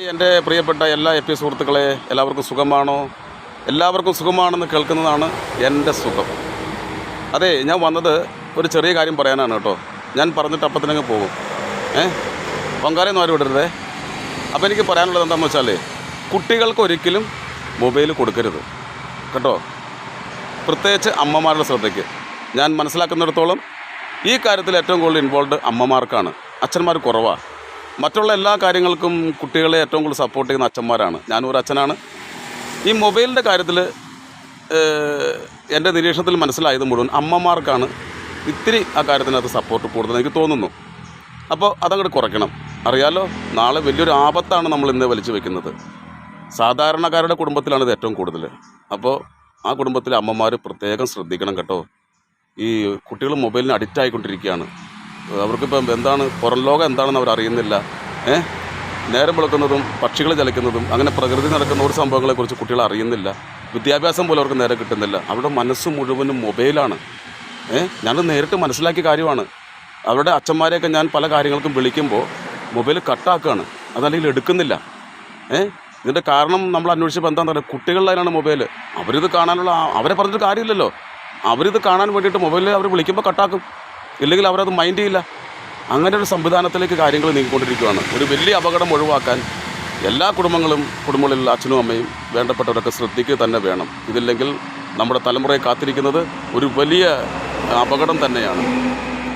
എൻ്റെ പ്രിയപ്പെട്ട എല്ലാ സുഹൃത്തുക്കളെ, എല്ലാവർക്കും സുഖമാണോ? എല്ലാവർക്കും സുഖമാണെന്ന് കേൾക്കുന്നതാണ് എൻ്റെ സുഖം. അതെ, ഞാൻ വന്നത് ഒരു ചെറിയ കാര്യം പറയാനാണ് കേട്ടോ. ഞാൻ പറഞ്ഞിട്ട് അപ്പത്തിനങ്ങ് പോകും. പൊങ്കാലയൊന്നും ആരും വിടരുതേ. അപ്പോൾ എനിക്ക് പറയാനുള്ളത് എന്താണെന്ന് വെച്ചാൽ, കുട്ടികൾക്ക് ഒരിക്കലും മൊബൈൽ കൊടുക്കരുത് കേട്ടോ. പ്രത്യേകിച്ച് അമ്മമാരുടെ ശ്രദ്ധയ്ക്ക്. ഞാൻ മനസ്സിലാക്കുന്നിടത്തോളം ഈ കാര്യത്തിൽ ഏറ്റവും കൂടുതൽ ഇൻവോൾവ് അമ്മമാർക്കാണ്. അച്ഛന്മാർ കുറവാണ്. മറ്റുള്ള എല്ലാ കാര്യങ്ങൾക്കും കുട്ടികളെ ഏറ്റവും കൂടുതൽ സപ്പോർട്ട് ചെയ്യുന്ന അച്ഛന്മാരാണ്. ഞാനൊരു അച്ഛനാണ്. ഈ മൊബൈലിൻ്റെ കാര്യത്തിൽ എൻ്റെ നിരീക്ഷണത്തിൽ മനസ്സിലായത് മുഴുവൻ അമ്മമാർക്കാണ് ഇത്തിരി ആ കാര്യത്തിനകത്ത് സപ്പോർട്ട് കൂടുതൽ എനിക്ക് തോന്നുന്നു. അപ്പോൾ അതങ്ങോട്ട് കുറയ്ക്കണം. അറിയാലോ, നാളെ വലിയൊരു ആപത്താണ് നമ്മൾ ഇന്ന് വലിച്ചു വെക്കുന്നത്. സാധാരണക്കാരുടെ കുടുംബത്തിലാണ് ഇത് ഏറ്റവും കൂടുതൽ. അപ്പോൾ ആ കുടുംബത്തിലെ അമ്മമാർ പ്രത്യേകം ശ്രദ്ധിക്കണം കേട്ടോ. ഈ കുട്ടികൾ മൊബൈലിന് അഡിക്റ്റ് ആയിക്കൊണ്ടിരിക്കുകയാണ്. അവർക്കിപ്പം എന്താണ് പുറം ലോകം എന്താണെന്ന് അവർ അറിയുന്നില്ല. നേരം വെളുക്കുന്നതും പക്ഷികൾ ചലിക്കുന്നതും അങ്ങനെ പ്രകൃതി നടക്കുന്ന ഒരു സംഭവങ്ങളെക്കുറിച്ച് കുട്ടികൾ അറിയുന്നില്ല. വിദ്യാഭ്യാസം പോലും അവർക്ക് നേരെ കിട്ടുന്നില്ല. അവരുടെ മനസ്സ് മുഴുവനും മൊബൈലാണ്. ഞാനത് നേരിട്ട് മനസ്സിലാക്കിയ കാര്യമാണ്. അവരുടെ അച്ഛന്മാരെയൊക്കെ ഞാൻ പല കാര്യങ്ങൾക്കും വിളിക്കുമ്പോൾ മൊബൈൽ കട്ടാക്കുകയാണ്, അതല്ലെങ്കിൽ എടുക്കുന്നില്ല. ഇതിൻ്റെ കാരണം നമ്മൾ അന്വേഷിച്ചപ്പോൾ എന്താണെന്ന് പറയുക, കുട്ടികളിലാണ് മൊബൈൽ. അവരിത് കാണാനുള്ള അവരെ പറഞ്ഞിട്ട് കാര്യമില്ലല്ലോ. അവരിത് കാണാൻ വേണ്ടിയിട്ട് മൊബൈലിൽ അവർ വിളിക്കുമ്പോൾ കട്ടാക്കും, ഇല്ലെങ്കിൽ അവരത് മൈൻഡ് ചെയ്യില്ല. അങ്ങനെ ഒരു സംവിധാനത്തിലേക്ക് കാര്യങ്ങൾ നീങ്ങിക്കൊണ്ടിരിക്കുകയാണ്. ഒരു വലിയ അപകടം ഒഴിവാക്കാൻ എല്ലാ കുടുംബങ്ങളിലുള്ള അച്ഛനും അമ്മയും വേണ്ടപ്പെട്ടവരൊക്കെ ശ്രദ്ധിക്കുക തന്നെ വേണം. ഇതില്ലെങ്കിൽ നമ്മുടെ തലമുറയെ കാത്തിരിക്കുന്നത് ഒരു വലിയ അപകടം തന്നെയാണ്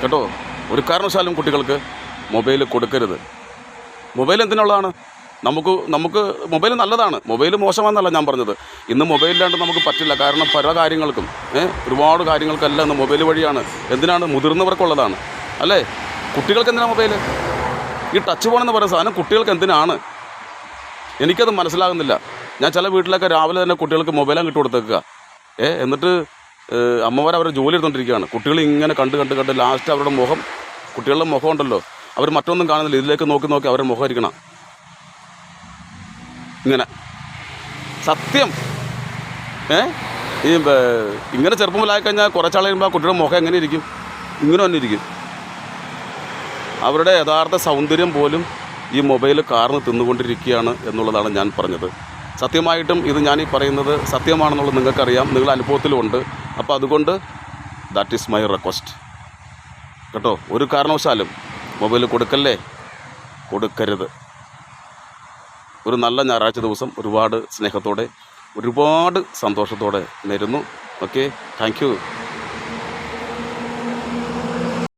കേട്ടോ. ഒരു കാരണവശാലും കുട്ടികൾക്ക് മൊബൈൽ കൊടുക്കരുത്. മൊബൈൽ എന്തിനുള്ളതാണ്? നമുക്ക് മൊബൈൽ നല്ലതാണ്, മൊബൈൽ മോശമാണെന്നല്ല ഞാൻ പറഞ്ഞത്. ഇന്ന് മൊബൈലില്ലാണ്ട് നമുക്ക് പറ്റില്ല. കാരണം പല കാര്യങ്ങൾക്കും ഒരുപാട് കാര്യങ്ങൾക്കെല്ലാം ഇന്ന് മൊബൈൽ വഴിയാണ്. എന്തിനാണ്? മുതിർന്നവർക്കുള്ളതാണ് അല്ലേ? കുട്ടികൾക്ക് എന്തിനാണ് മൊബൈൽ? ഈ ടച്ച് ഫോൺ എന്ന് പറയുന്ന സാധനം കുട്ടികൾക്ക് എന്തിനാണ്? എനിക്കത് മനസ്സിലാകുന്നില്ല. ഞാൻ ചില വീട്ടിലൊക്കെ രാവിലെ തന്നെ കുട്ടികൾക്ക് മൊബൈലും കിട്ടി കൊടുത്തേക്കുക. എന്നിട്ട് അമ്മമാർ അവരുടെ ജോലി എടുത്തുകൊണ്ടിരിക്കുകയാണ്. കുട്ടികൾ ഇങ്ങനെ കണ്ട് ലാസ്റ്റ് അവരുടെ മുഖം, കുട്ടികളുടെ മുഖം ഉണ്ടല്ലോ, അവർ മറ്റൊന്നും കാണുന്നില്ല, ഇതിലേക്ക് നോക്കി അവരുടെ മുഖം ഇരിക്കണം ഇങ്ങനെ. സത്യം ഇങ്ങനെ ചെറുപ്പത്തിലായി കഴിഞ്ഞാൽ കുറച്ചാൾ കഴിയുമ്പോൾ ആ കുട്ടിയുടെ മുഖം എങ്ങനെ ഇരിക്കും? ഇങ്ങനെ തന്നെ ഇരിക്കും. അവരുടെ യഥാർത്ഥ സൗന്ദര്യം പോലും ഈ മൊബൈൽ കാർന്ന് തിന്നുകൊണ്ടിരിക്കുകയാണ് എന്നുള്ളതാണ് ഞാൻ പറഞ്ഞത്. സത്യമായിട്ടും ഇത് ഞാനീ പറയുന്നത് സത്യമാണെന്നുള്ളത് നിങ്ങൾക്കറിയാം, നിങ്ങളുടെ അനുഭവത്തിലുമുണ്ട്. അപ്പോൾ അതുകൊണ്ട് ദാറ്റ് ഈസ് മൈ റിക്വസ്റ്റ് കേട്ടോ. ഒരു കാരണവശാലും മൊബൈൽ കൊടുക്കരുത്. ഒരു നല്ല ഞായറാഴ്ച ദിവസം ഒരുപാട് സ്നേഹത്തോടെ ഒരുപാട് സന്തോഷത്തോടെ നേരുന്നു. Okay, thank you.